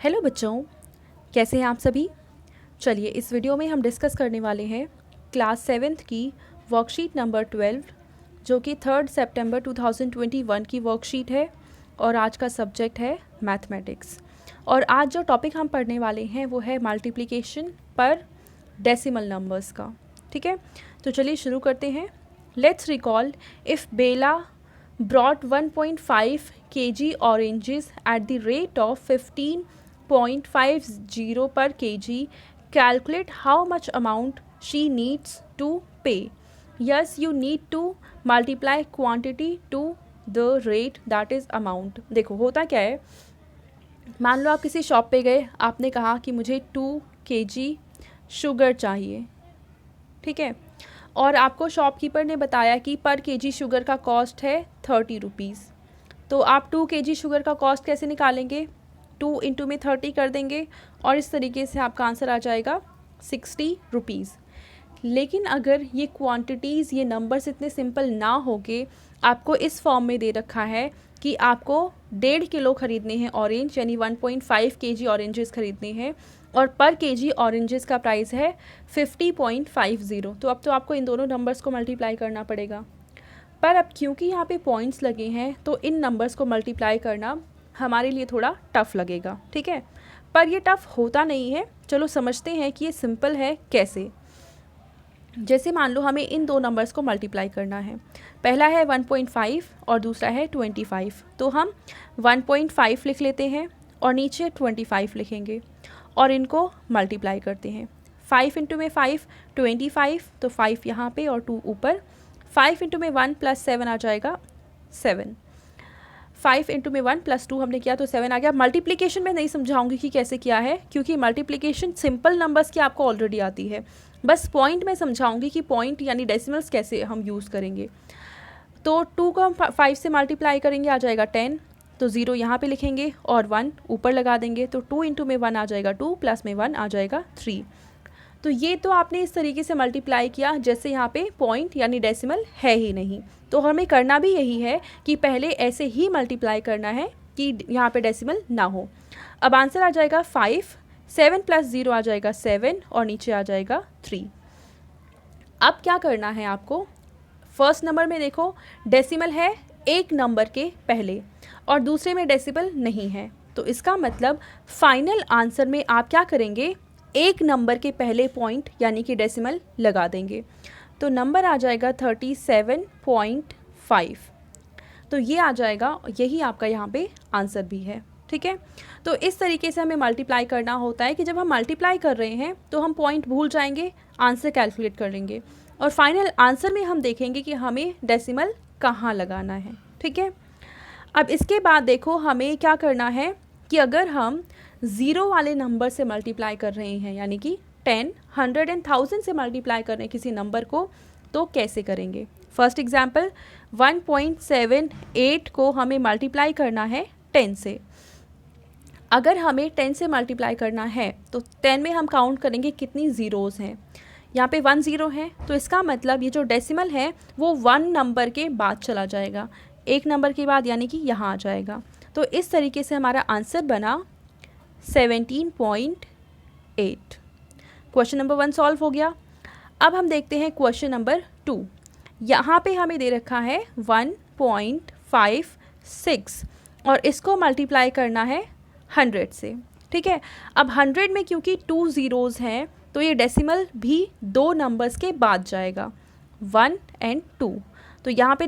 Hello बच्चों, कैसे हैं आप सभी। चलिए इस वीडियो में हम डिस्कस करने वाले हैं क्लास 7th की वर्कशीट नंबर 12 जो कि 3 सितंबर 2021 की वर्कशीट है और आज का सब्जेक्ट है मैथमेटिक्स। और आज जो टॉपिक हम पढ़ने वाले हैं वो है मल्टीप्लिकेशन पर डेसिमल नंबर्स का। ठीक है, तो चलिए शुरू करते हैं। Let's recall if Bela brought 1.5 kg oranges at the rate of 15.50 per kg. Calculate how much amount she needs to pay. Yes, you need to multiply quantity to the rate that is amount. देखो होता क्या है, मान लो आप किसी shop पे गए, आपने कहा कि मुझे 2 kg शुगर चाहिए। ठीक है, और आपको शॉपकीपर ने बताया कि पर केजी शुगर का कॉस्ट है 30 रुपीज़। तो आप 2 केजी शुगर का कॉस्ट कैसे निकालेंगे? 2 इंटू में 30 कर देंगे और इस तरीके से आपका आंसर आ जाएगा 60 रुपीज़। लेकिन अगर ये क्वांटिटीज़, ये नंबर्स इतने सिंपल ना होके आपको इस फॉर्म में दे रखा है कि आपको 1.5 किलो ख़रीदने हैं ऑरेंज, यानी 1.5 केजी ऑरेंजेस ख़रीदने हैं और पर केजी ऑरेंजेस का प्राइस है 50.50। तो अब तो आपको इन दोनों नंबर्स को मल्टीप्लाई करना पड़ेगा। पर अब क्योंकि यहाँ पे पॉइंट्स लगे हैं तो इन नंबर्स को मल्टीप्लाई करना हमारे लिए थोड़ा टफ़ लगेगा। ठीक है, पर ये टफ़ होता नहीं है। चलो समझते हैं कि ये सिंपल है कैसे। जैसे मान लो हमें इन दो नंबर्स को मल्टीप्लाई करना है, पहला है 1.5 और दूसरा है 25। तो हम 1.5 लिख लेते हैं और नीचे 25 लिखेंगे और इनको मल्टीप्लाई करते हैं। 5 इंटू में 5 25, तो 5 यहाँ पे और 2 ऊपर। 5 इंटू में 1 प्लस 7 आ जाएगा 7। 5 इंटू में 1 प्लस 2 हमने किया तो 7 आ गया। मल्टीप्लिकेशन में नहीं समझाऊंगी कि कैसे किया है, क्योंकि मल्टीप्लिकेशन सिंपल नंबर्स की आपको ऑलरेडी आती है। बस पॉइंट में समझाऊंगी कि पॉइंट यानी डेसिमल्स कैसे हम यूज़ करेंगे। तो 2 को हम 5 से मल्टीप्लाई करेंगे, आ जाएगा 10। तो 0 यहाँ पे लिखेंगे और 1 ऊपर लगा देंगे। तो 2 इंटू में 1 आ जाएगा 2, प्लस में 1 आ जाएगा 3। तो ये तो आपने इस तरीके से मल्टीप्लाई किया जैसे यहाँ पे पॉइंट यानी डेसिमल है ही नहीं। तो हमें करना भी यही है कि पहले ऐसे ही मल्टीप्लाई करना है कि यहाँ पे डेसिमल ना हो। अब आंसर आ जाएगा 5, 7 प्लस 0 आ जाएगा 7 और नीचे आ जाएगा 3। अब क्या करना है आपको, फर्स्ट नंबर में देखो डेसिमल है एक नंबर के पहले और दूसरे में डेसिमल नहीं है। तो इसका मतलब फाइनल आंसर में आप क्या करेंगे, एक नंबर के पहले पॉइंट यानी कि डेसिमल लगा देंगे। तो नंबर आ जाएगा 37.5। तो ये आ जाएगा, यही आपका यहाँ पे आंसर भी है। ठीक है, तो इस तरीके से हमें मल्टीप्लाई करना होता है कि जब हम मल्टीप्लाई कर रहे हैं तो हम पॉइंट भूल जाएंगे, आंसर कैलकुलेट कर लेंगे और फाइनल आंसर में हम देखेंगे कि हमें डेसिमल कहाँ लगाना है। ठीक है, अब इसके बाद देखो हमें क्या करना है कि अगर हम 0 वाले नंबर से मल्टीप्लाई कर रहे हैं, यानी कि 10, 100 एंड 1000 से मल्टीप्लाई कर रहे हैं किसी नंबर को, तो कैसे करेंगे। फर्स्ट एग्जांपल 1.78 को हमें मल्टीप्लाई करना है 10 से। अगर हमें 10 से मल्टीप्लाई करना है तो 10 में हम काउंट करेंगे कितनी ज़ीरोज़ हैं। यहाँ पे 1 0 है, तो इसका मतलब ये जो डेसिमल है वो 1 नंबर के बाद चला जाएगा, एक नंबर के बाद, यानी कि यहाँ आ जाएगा। तो इस तरीके से हमारा आंसर बना 17.8। क्वेश्चन नंबर 1 सॉल्व हो गया। अब हम देखते हैं क्वेश्चन नंबर 2। यहाँ पे हमें दे रखा है 1.56 और इसको मल्टीप्लाई करना है 100 से। ठीक है, अब 100 में क्योंकि 2 ज़ीरोज़ हैं तो ये डेसिमल भी 2 नंबर्स के बाद जाएगा, 1 एंड 2। तो यहाँ पे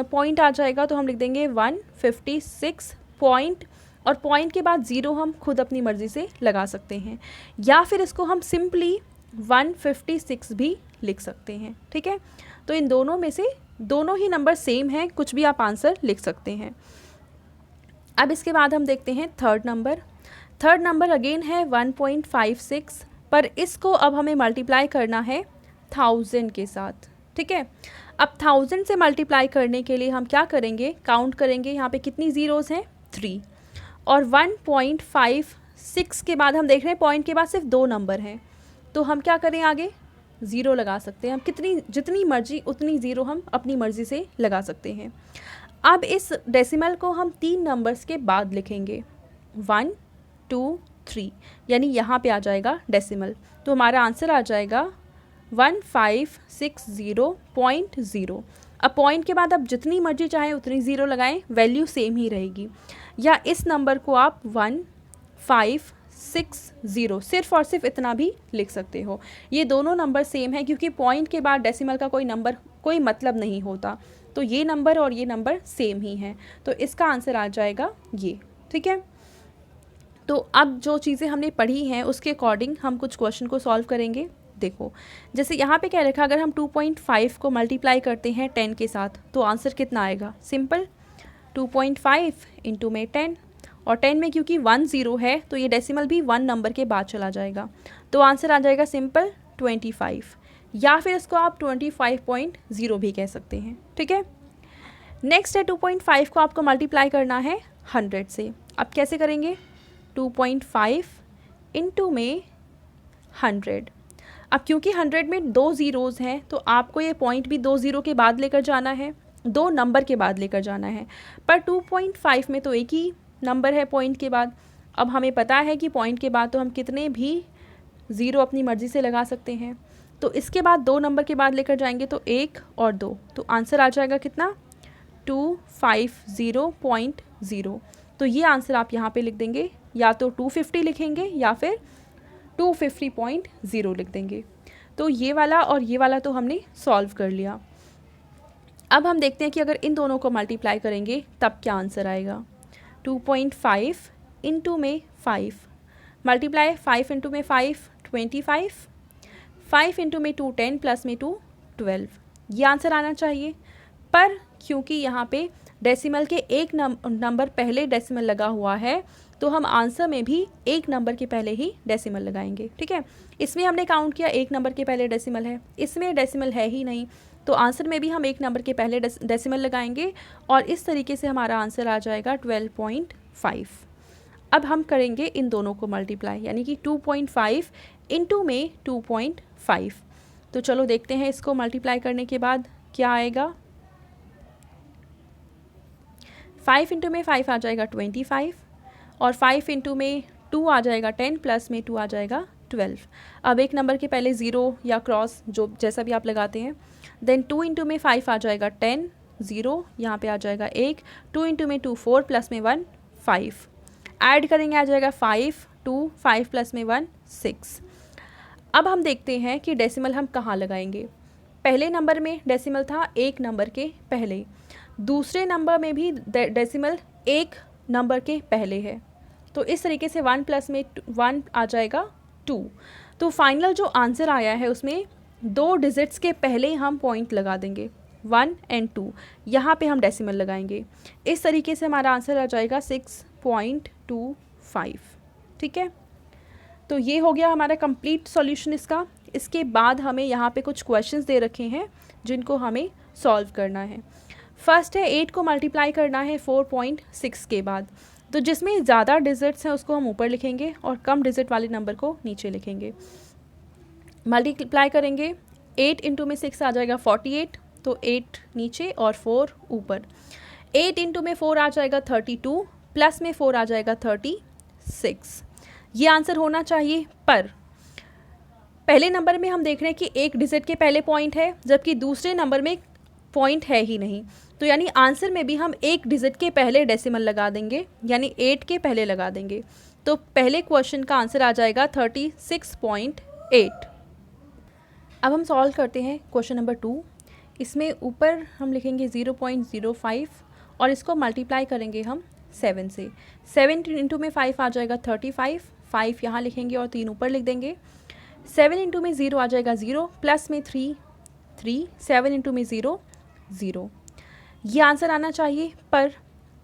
पॉइंट आ जाएगा, तो हम लिख देंगे 156 पॉइंट और पॉइंट के बाद 0 हम खुद अपनी मर्ज़ी से लगा सकते हैं, या फिर इसको हम सिंपली 156 भी लिख सकते हैं। ठीक है, तो इन दोनों में से दोनों ही नंबर सेम हैं, कुछ भी आप आंसर लिख सकते हैं। अब इसके बाद हम देखते हैं third number. Third number again है 1.56, पर इसको अब हमें मल्टीप्लाई करना है 1000 के साथ। ठीक है, अब 1000 से मल्टीप्लाई करने के लिए हम क्या करेंगे, काउंट करेंगे यहाँ पे कितनी ज़ीरोज़ हैं, 3। और 1.56 के बाद हम देख रहे हैं पॉइंट के बाद सिर्फ 2 नंबर हैं, तो हम क्या करें, आगे 0 लगा सकते हैं। हम जितनी मर्जी उतनी 0 हम अपनी मर्ज़ी से लगा सकते हैं। अब इस डेसिमल को हम 3 नंबर्स के बाद लिखेंगे, 1 2 3, यानी यहाँ पे आ जाएगा डेसिमल। तो हमारा आंसर आ जाएगा 1560.0। अब पॉइंट के बाद आप जितनी मर्जी चाहें उतनी ज़ीरो लगाएं, वैल्यू सेम ही रहेगी। या इस नंबर को आप 1560 सिर्फ और सिर्फ इतना भी लिख सकते हो। ये दोनों नंबर सेम है क्योंकि पॉइंट के बाद डेसिमल का कोई मतलब नहीं होता। तो ये नंबर और ये नंबर सेम ही हैं, तो इसका आंसर आ जाएगा ये। ठीक है, तो अब जो चीज़ें हमने पढ़ी हैं उसके अकॉर्डिंग हम कुछ क्वेश्चन को सॉल्व करेंगे। देखो, जैसे यहाँ पे क्या लिखा, अगर हम 2.5 को मल्टीप्लाई करते हैं 10 के साथ तो आंसर कितना आएगा? सिंपल, 2.5 इंटू में 10, और 10 में क्योंकि 1 0 है तो ये डेसिमल भी 1 नंबर के बाद चला जाएगा, तो आंसर आ जाएगा सिंपल 25, या फिर इसको आप 25.0 भी कह सकते हैं। ठीक है, नेक्स्ट है 2.5 को आपको मल्टीप्लाई करना है 100 से। अब कैसे करेंगे? 2.5 इंटू में 100। अब क्योंकि 100 में 2 ज़ीरोज़ हैं तो आपको ये पॉइंट भी 2 ज़ीरो के बाद लेकर जाना है, 2 नंबर के बाद लेकर जाना है। पर 2.5 में तो एक ही नंबर है पॉइंट के बाद। अब हमें पता है कि पॉइंट के बाद तो हम कितने भी ज़ीरो अपनी मर्ज़ी से लगा सकते हैं, तो इसके बाद 2 नंबर के बाद लेकर जाएंगे तो 1 और 2, तो आंसर आ जाएगा कितना? 250.0। तो ये आंसर आप यहाँ पे लिख देंगे, या तो 250 लिखेंगे या फिर 250.0 लिख देंगे। तो ये वाला और ये वाला तो हमने सॉल्व कर लिया। अब हम देखते हैं कि अगर इन दोनों को मल्टीप्लाई करेंगे तब क्या आंसर आएगा। 2.5 इंटू में 5, मल्टीप्लाई 5 इंटू में 5 25, 5 इंटू में 2 10 प्लस में 2 12, ये आंसर आना चाहिए। पर क्योंकि यहाँ पे डेसिमल के एक नंबर पहले डेसिमल लगा हुआ है तो हम आंसर में भी एक नंबर के पहले ही डेसिमल लगाएंगे। ठीक है, इसमें हमने काउंट किया एक नंबर के पहले डेसिमल है, इसमें डेसिमल है ही नहीं, तो आंसर में भी हम एक नंबर के पहले डेसिमल लगाएंगे और इस तरीके से हमारा आंसर आ जाएगा 12.5। अब हम करेंगे इन दोनों को मल्टीप्लाई, यानी कि 2.5 इंटू में 2.5। तो चलो देखते हैं इसको मल्टीप्लाई करने के बाद क्या आएगा। 5 इंटू में 5 आ जाएगा 25, और 5 इंटू में 2 आ जाएगा 10 प्लस में 2 आ जाएगा 12। अब एक नंबर के पहले ज़ीरो या क्रॉस जो जैसा भी आप लगाते हैं। देन 2 इंटू में 5 आ जाएगा 10, 0 यहाँ पे आ जाएगा 1, 2 इंटू में 2 4 प्लस में 1 5, ऐड करेंगे आ जाएगा 5, 2 5 प्लस में 1 6। अब हम देखते हैं कि डेसिमल हम कहाँ लगाएंगे। पहले नंबर में डेसिमल था एक नंबर के पहले, दूसरे नंबर में भी डेसिमल एक नंबर के पहले है, तो इस तरीके से 1 प्लस में 1 आ जाएगा 2। तो फाइनल जो आंसर आया है उसमें 2 डिजिट्स के पहले हम पॉइंट लगा देंगे 1 एंड 2, यहाँ पे हम डेसिमल लगाएंगे। इस तरीके से हमारा आंसर आ जाएगा 6.25। ठीक है, तो ये हो गया हमारा कंप्लीट सॉल्यूशन इसका। इसके बाद हमें यहाँ पे कुछ क्वेश्चंस दे रखे हैं जिनको हमें सॉल्व करना है। फर्स्ट है 8 को मल्टीप्लाई करना है 4.6 के बाद, तो जिसमें ज़्यादा डिजिट्स हैं उसको हम ऊपर लिखेंगे और कम डिजिट वाले नंबर को नीचे लिखेंगे। मल्टीप्लाई करेंगे 8 इंटू में 6 आ जाएगा 48, तो 8 नीचे और 4 ऊपर। 8 इंटू में 4 आ जाएगा 32, प्लस में 4 आ जाएगा 36। ये आंसर होना चाहिए, पर पहले नंबर में हम देख रहे हैं कि एक डिजिट के पहले पॉइंट है जबकि दूसरे नंबर में पॉइंट है ही नहीं, तो यानी आंसर में भी हम एक डिजिट के पहले डेसिमल लगा देंगे, यानी 8 के पहले लगा देंगे। तो पहले क्वेश्चन का आंसर आ जाएगा 36.8। अब हम सॉल्व करते हैं क्वेश्चन नंबर 2। इसमें ऊपर हम लिखेंगे 0.05 और इसको मल्टीप्लाई करेंगे हम 7 से। 7 इंटू में 5 आ जाएगा 35, 5 यहाँ लिखेंगे और 3 ऊपर लिख देंगे। 7 इंटू में 0 आ जाएगा 0, प्लस में 3 3, 7 इंटू में 0 0। ये आंसर आना चाहिए, पर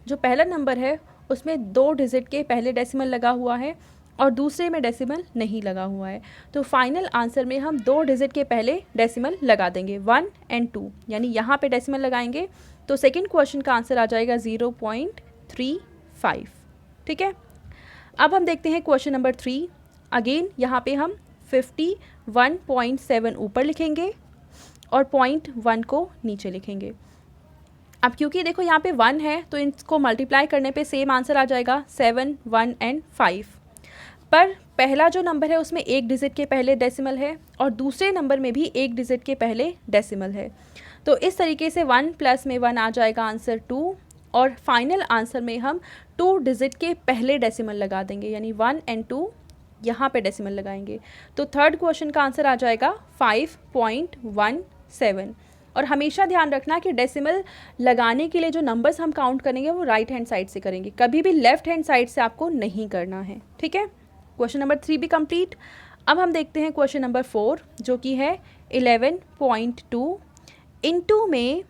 जो पहला नंबर है उसमें 2 डिजिट के पहले डेसिमल लगा हुआ है और दूसरे में डेसिमल नहीं लगा हुआ है, तो फाइनल आंसर में हम 2 डिजिट के पहले डेसिमल लगा देंगे 1 एंड 2, यानी यहाँ पे डेसिमल लगाएंगे। तो सेकंड क्वेश्चन का आंसर आ जाएगा 0.35। ठीक है, अब हम देखते हैं क्वेश्चन नंबर 3। अगेन यहाँ पे हम 51.7 ऊपर लिखेंगे और 0.1 को नीचे लिखेंगे। अब क्योंकि देखो यहाँ पे 1 है तो इसको मल्टीप्लाई करने पे सेम आंसर आ जाएगा 7, 1 एंड 5। पर पहला जो नंबर है उसमें एक डिजिट के पहले डेसिमल है और दूसरे नंबर में भी एक डिजिट के पहले डेसिमल है। तो इस तरीके से 1 प्लस में 1 आ जाएगा आंसर 2, और फाइनल आंसर में हम 2 डिजिट के पहले डेसिमल लगा देंगे, यानी 1 एंड 2 यहाँ पे डेसिमल लगाएंगे। तो थर्ड क्वेश्चन का आंसर आ जाएगा 5.17। और हमेशा ध्यान रखना कि डेसिमल लगाने के लिए जो नंबर्स हम काउंट करेंगे वो राइट हैंड साइड से करेंगे, कभी भी लेफ्ट हैंड साइड से आपको नहीं करना है, ठीक है। क्वेश्चन नंबर 3 भी कंप्लीट। अब हम देखते हैं क्वेश्चन नंबर 4 जो कि है 11.2। इनटू में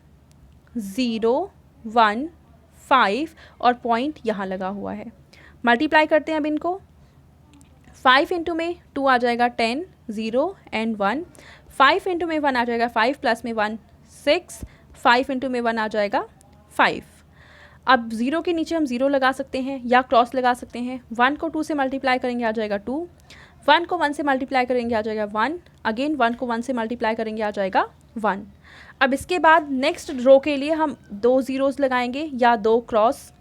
0, 1, 5 और पॉइंट यहाँ लगा हुआ है। मल्टीप्लाई करते हैं अब इनको। 5 इंटू में 2 आ जाएगा 10, 0 एंड 1। 5 इंटू में 1 आ जाएगा 5 प्लस में 1 6। 5 इंटू में 1 आ जाएगा 5। अब 0 के नीचे हम 0 लगा सकते हैं या क्रॉस लगा सकते हैं। 1 को 2 से मल्टीप्लाई करेंगे आ जाएगा 2। 1 को 1 से मल्टीप्लाई करेंगे आ जाएगा 1। अगेन 1 को 1 से मल्टीप्लाई करेंगे आ जाएगा 1। अब इसके बाद नेक्स्ट रो के लिए हम 2 ज़ीरोज़ लगाएंगे या 2 क्रॉस।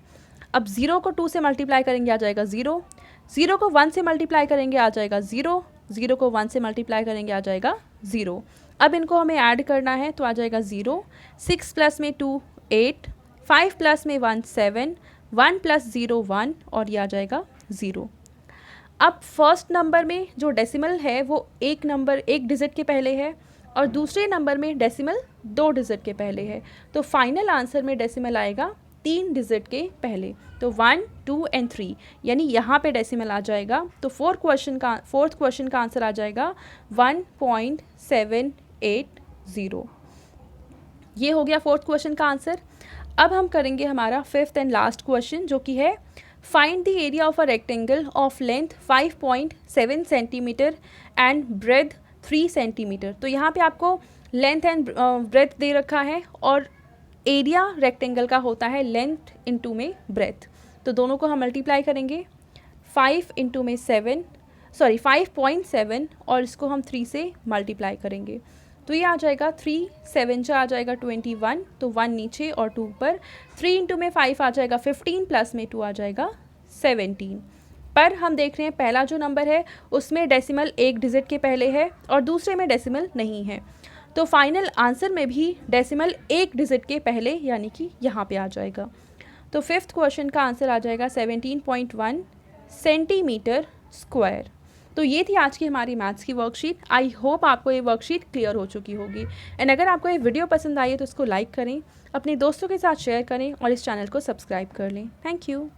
अब 0 को 2 से मल्टीप्लाई करेंगे आ जाएगा 0। 0 को 1 से मल्टीप्लाई करेंगे आ जाएगा 0। 0 को 1 से मल्टीप्लाई करेंगे आ जाएगा 0। अब इनको हमें ऐड करना है तो आ जाएगा 0। 6 प्लस में 2 8। 5 प्लस में 1 7। 1 प्लस 0 1 और ये आ जाएगा 0। अब फर्स्ट नंबर में जो डेसिमल है वो एक डिजिट के पहले है और दूसरे नंबर में डेसिमल 2 डिजिट के पहले है। तो फाइनल आंसर में डेसिमल आएगा 3 डिजिट के पहले, तो 1 2 एंड 3, यानी यहाँ पे डेसिमल आ जाएगा। तो फोर्थ क्वेश्चन का आंसर आ जाएगा 1.780। ये हो गया फोर्थ क्वेश्चन का आंसर। अब हम करेंगे हमारा फिफ्थ एंड लास्ट क्वेश्चन जो कि है find the area of a rectangle of length 5.7 centimetre and breadth 3 centimetre. तो यहाँ पे आपको लेंथ एंड ब्रेथ दे रखा है और एरिया रेक्टेंगल का होता है लेंथ इंटू में ब्रेथ। तो दोनों को हम मल्टीप्लाई करेंगे। 5.7 और इसको हम 3 से मल्टीप्लाई करेंगे तो ये आ जाएगा 3 7 आ जाएगा 21, तो 1 नीचे और 2 ऊपर। 3 इंटू में 5 आ जाएगा 15 प्लस में 2 आ जाएगा 17। पर हम देख रहे हैं पहला जो नंबर है उसमें डेसिमल एक डिजिट के पहले है और दूसरे में डेसिमल नहीं है, तो फाइनल आंसर में भी डेसिमल एक डिजिट के पहले यानी कि यहाँ पे आ जाएगा। तो फिफ्थ क्वेश्चन का आंसर आ जाएगा 17.1 सेंटीमीटर स्क्वायर। तो ये थी आज की हमारी मैथ्स की वर्कशीट। आई होप आपको ये वर्कशीट क्लियर हो चुकी होगी। एंड अगर आपको ये वीडियो पसंद आई है तो इसको लाइक करें, अपने दोस्तों के साथ शेयर करें और इस चैनल को सब्सक्राइब कर लें। Thank you.